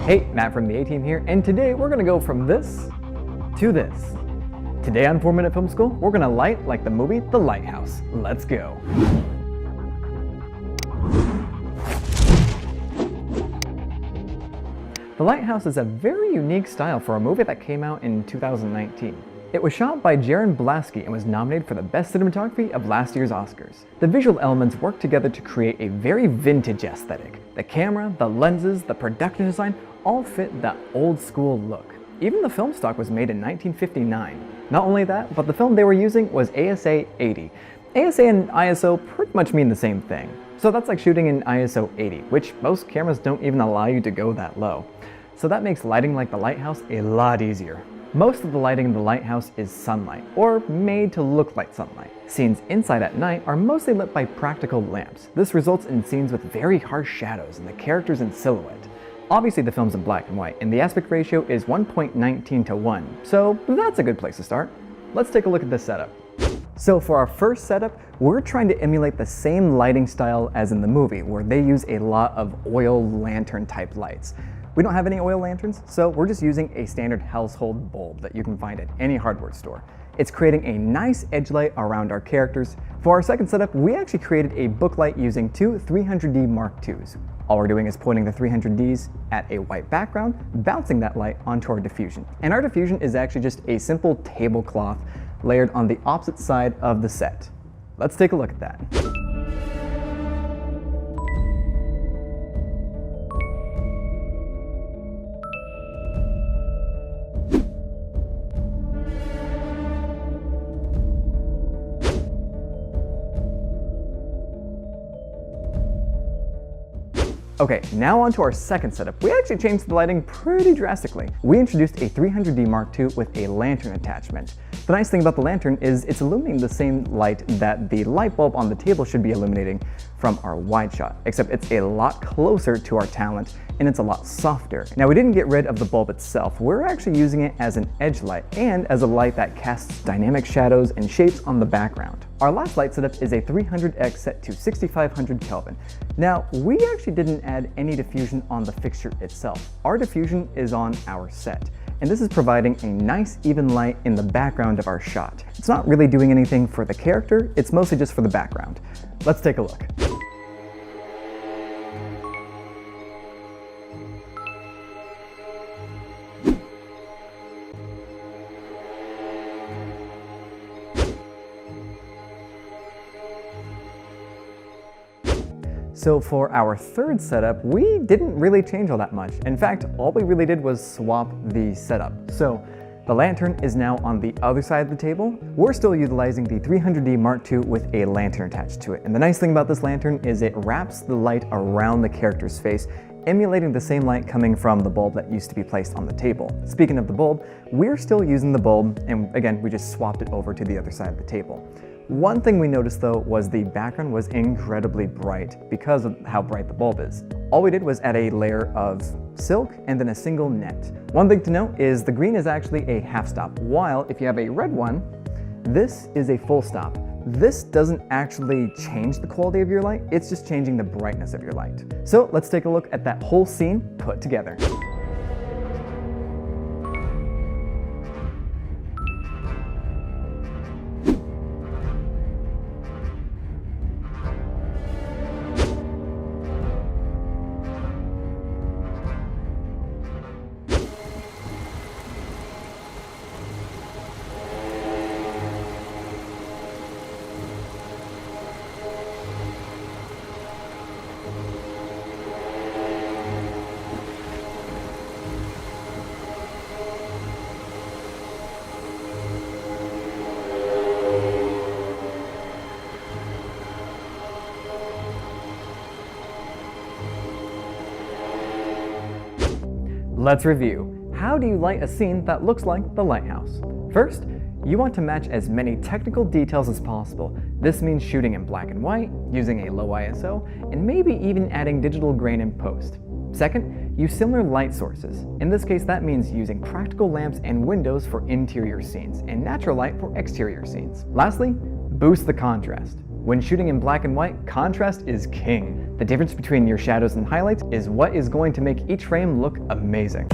Hey, Matt from the A-Team here, and today we're gonna go from this to this. Today on 4-Minute Film School, we're gonna light like the movie The Lighthouse. Let's go. The Lighthouse is a very unique style for a movie that came out in 2019. It was shot by Jaron Blasky and was nominated for the Best Cinematography of last year's Oscars. The visual elements work together to create a very vintage aesthetic. The camera, the lenses, the production design all fit that old school look. Even the film stock was made in 1959. Not only that, but the film they were using was ASA 80. ASA and ISO pretty much mean the same thing. So that's like shooting in ISO 80, which most cameras don't even allow you to go that low. So that makes lighting like the Lighthouse a lot easier. Most of the lighting in the Lighthouse is sunlight, or made to look like sunlight. Scenes inside at night are mostly lit by practical lamps. This results in scenes with very harsh shadows and the characters in silhouette. Obviously the film's in black and white, and the aspect ratio is 1.19 to 1, so that's a good place to start. Let's take a look at this setup. So for our first setup, we're trying to emulate the same lighting style as in the movie, where they use a lot of oil lantern type lights. We don't have any oil lanterns, so we're just using a standard household bulb that you can find at any hardware store. It's creating a nice edge light around our characters. For our second setup, we actually created a book light using two 300D Mark IIs. All we're doing is pointing the 300Ds at a white background, bouncing that light onto our diffusion. And our diffusion is actually just a simple tablecloth layered on the opposite side of the set. Let's take a look at that. Okay, now on to our second setup. We actually changed the lighting pretty drastically. We introduced a 300D Mark II with a lantern attachment. The nice thing about the lantern is it's illuminating the same light that the light bulb on the table should be illuminating from our wide shot, except it's a lot closer to our talent and it's a lot softer. Now we didn't get rid of the bulb itself. We're actually using it as an edge light and as a light that casts dynamic shadows and shapes on the background. Our last light setup is a 300X set to 6500 Kelvin. Now, we actually didn't add any diffusion on the fixture itself. Our diffusion is on our set, and this is providing a nice even light in the background of our shot. It's not really doing anything for the character, it's mostly just for the background. Let's take a look. So for our third setup, we didn't really change all that much. In fact, all we really did was swap the setup. So the lantern is now on the other side of the table. We're still utilizing the 300D Mark II with a lantern attached to it. And the nice thing about this lantern is it wraps the light around the character's face, emulating the same light coming from the bulb that used to be placed on the table. Speaking of the bulb, we're still using the bulb, and again, we just swapped it over to the other side of the table. One thing we noticed though was the background was incredibly bright because of how bright the bulb is. All we did was add a layer of silk and then a single net. One thing to note is the green is actually a half stop, while if you have a red one, this is a full stop. This doesn't actually change the quality of your light, it's just changing the brightness of your light. So let's take a look at that whole scene put together. Let's review. How do you light a scene that looks like the Lighthouse? First, you want to match as many technical details as possible. This means shooting in black and white, using a low ISO, and maybe even adding digital grain in post. Second, use similar light sources. In this case, that means using practical lamps and windows for interior scenes, and natural light for exterior scenes. Lastly, boost the contrast. When shooting in black and white, contrast is king. The difference between your shadows and highlights is what is going to make each frame look amazing.